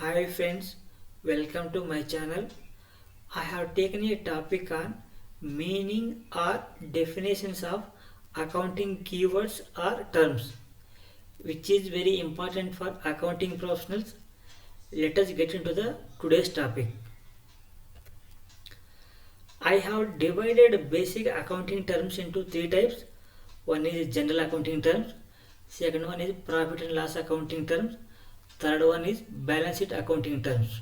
Hi friends, welcome to my channel. I have taken a topic on meaning or definitions of accounting keywords or terms, which is very important for accounting professionals. Let us get into the today's topic. I have divided basic accounting terms into three types. One is general accounting terms, second one is profit and loss accounting terms, third one is balance sheet accounting terms.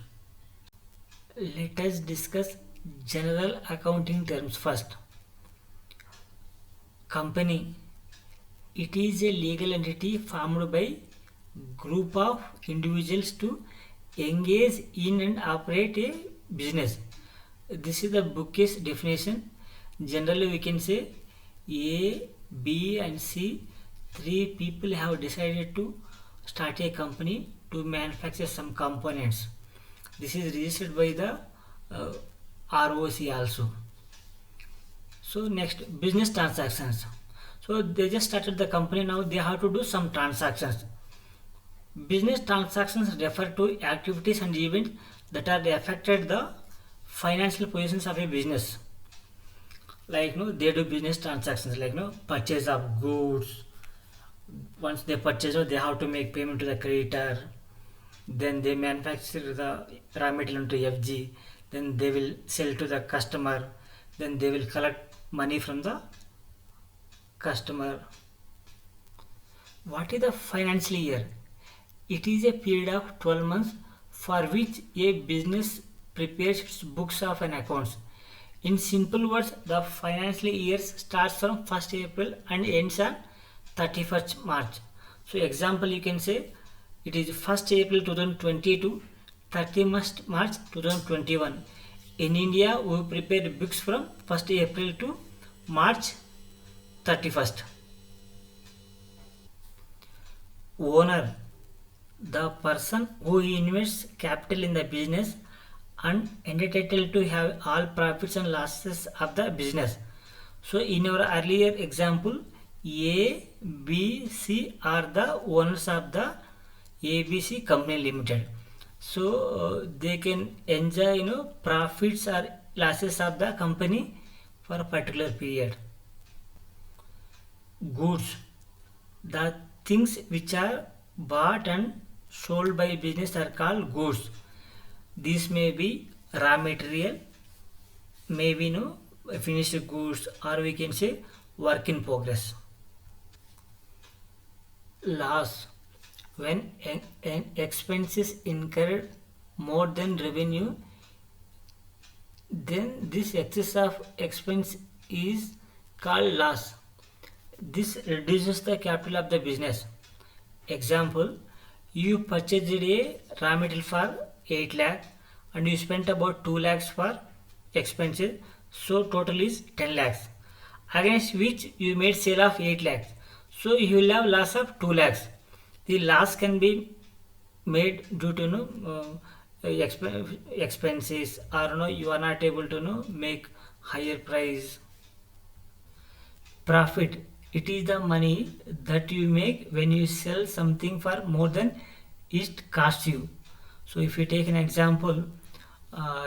Let us discuss general accounting terms first. Company. It is a legal entity formed by group of individuals to engage in and operate a business. This is the bookish definition. Generally, we can say A, B, and C. Three people have decided to start a company to manufacture some components. This is registered by the ROC also. So next, business transactions. So they just started the company, now they have to do some transactions. Business transactions refer to activities and events that are affected the financial positions of a business. Like they do business transactions like purchase of goods. Once they purchase, they have to make payment to the creditor. Then they manufacture the raw material into FG. Then they will sell to the customer. Then they will collect money from the customer. What is the financial year? It is a period of 12 months for which a business prepares its books of an accounts. In simple words, the financial year starts from 1st April and ends on 31st March. So example, you can say it is 1st April 2020 to 31st March 2021. In India, we prepare books from 1st April to March 31st. Owner, the person who invests capital in the business and entitled to have all profits and losses of the business. So in our earlier example, A, B, C are the owners of the ABC Company Limited. So they can enjoy profits or losses of the company for a particular period. Goods, the things which are bought and sold by business are called goods. These may be raw material, maybe finished goods, or we can say work in progress. Loss, when an expense is incurred more than revenue, then this excess of expense is called loss. This reduces the capital of the business. Example, you purchased a raw material for 8 lakh and you spent about 2 lakhs for expenses, so total is 10 lakhs, against which you made sale of 8 lakhs, so you will have loss of 2 lakhs. The loss can be made due to expenses, or you are not able to make higher price. Profit, it is the money that you make when you sell something for more than it costs you. So if you take an example,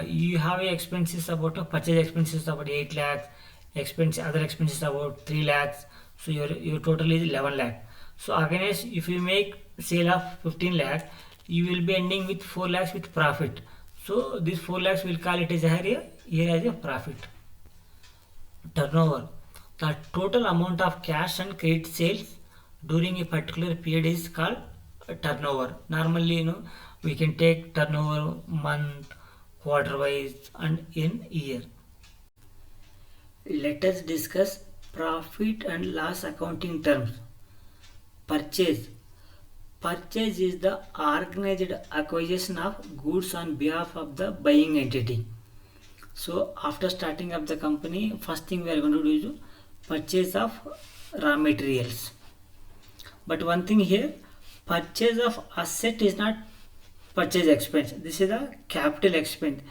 you have expenses about purchase expenses about 8 lakhs, other expenses about 3 lakhs, so your total is 11 lakh. So against, if you make sale of 15 lakhs, you will be ending with 4 lakhs with profit. So this 4 lakhs will call it as here as a profit. Turnover, the total amount of cash and credit sales during a particular period is called turnover. Normally, we can take turnover month, quarter wise, and in year. Let us discuss profit and loss accounting terms. Purchase. Purchase is the organized acquisition of goods on behalf of the buying entity. So after starting up the company, first thing we are going to do is purchase of raw materials. But one thing here, purchase of asset is not purchase expense. This is a capital expense.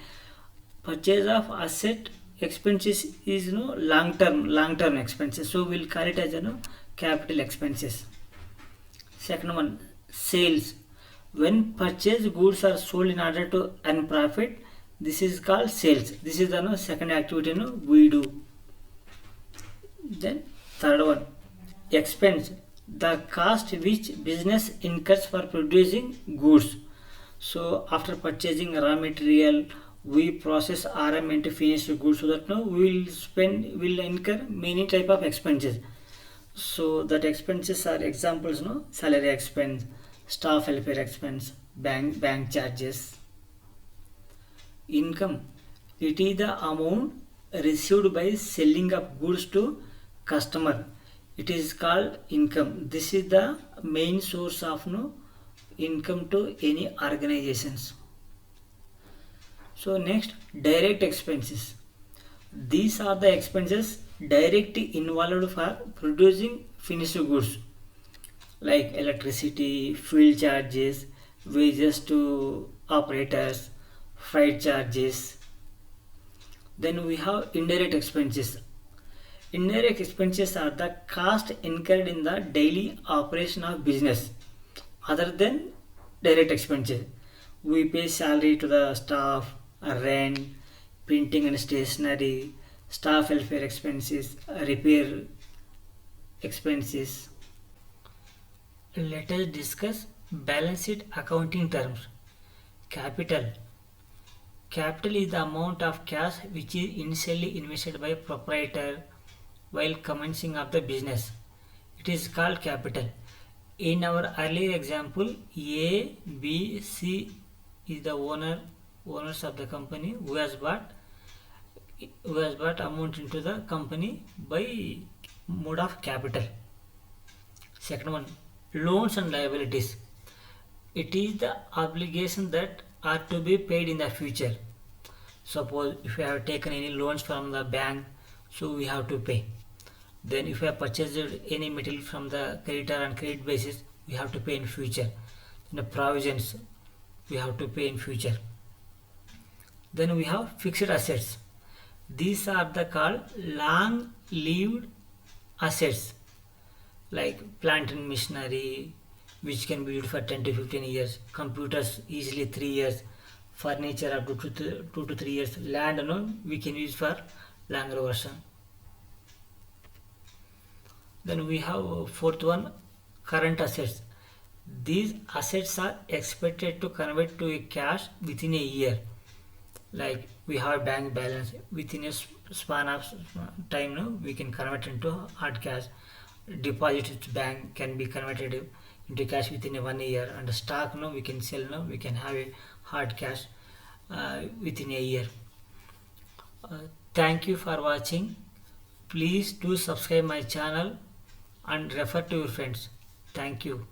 Purchase of asset expenses is long term expenses. So we'll call it as capital expenses. Second one, sales. When purchased goods are sold in order to earn profit, this is called sales. This is the second activity we do. Then third one, expense, the cost which business incurs for producing goods. So after purchasing raw material, we process RM into finished goods, so that we will incur many type of expenses. So that expenses are examples, salary expense, staff welfare expense, bank charges. Income, it is the amount received by selling of goods to customer. It is called income. This is the main source of income to any organizations. So next, direct expenses. These are the expenses directly involved for producing finished goods, like electricity, fuel charges, wages to operators, freight charges. Then we have indirect expenses. Indirect expenses are the cost incurred in the daily operation of business other than direct expenses. We pay salary to the staff, rent, printing and stationery, staff welfare expenses, repair expenses. Let us discuss balance sheet accounting terms. Capital. Capital is the amount of cash which is initially invested by proprietor while commencing of the business. It is called capital. In our earlier example, A, B, C is the owners of the company who has brought amount into the company by mode of capital. Second one, loans and liabilities. It is the obligation that are to be paid in the future. Suppose if we have taken any loans from the bank, so we have to pay. Then if we have purchased any material from the creditor on credit basis, we have to pay in future. The provisions we have to pay in future. Then we have fixed assets. These are the called long lived assets, like plant and machinery, which can be used for 10 to 15 years, computers easily 3 years, furniture up to 2 to 3 years, land we can use for longer version. Then we have fourth one, current assets. These assets are expected to convert to a cash within a year. Like we have bank balance within a span of time, we can convert into hard cash. Deposit with bank can be converted into cash within a 1 year, and stock we can sell, we can have a hard cash within a year. Thank you for watching. Please do subscribe my channel and refer to your friends. Thank you.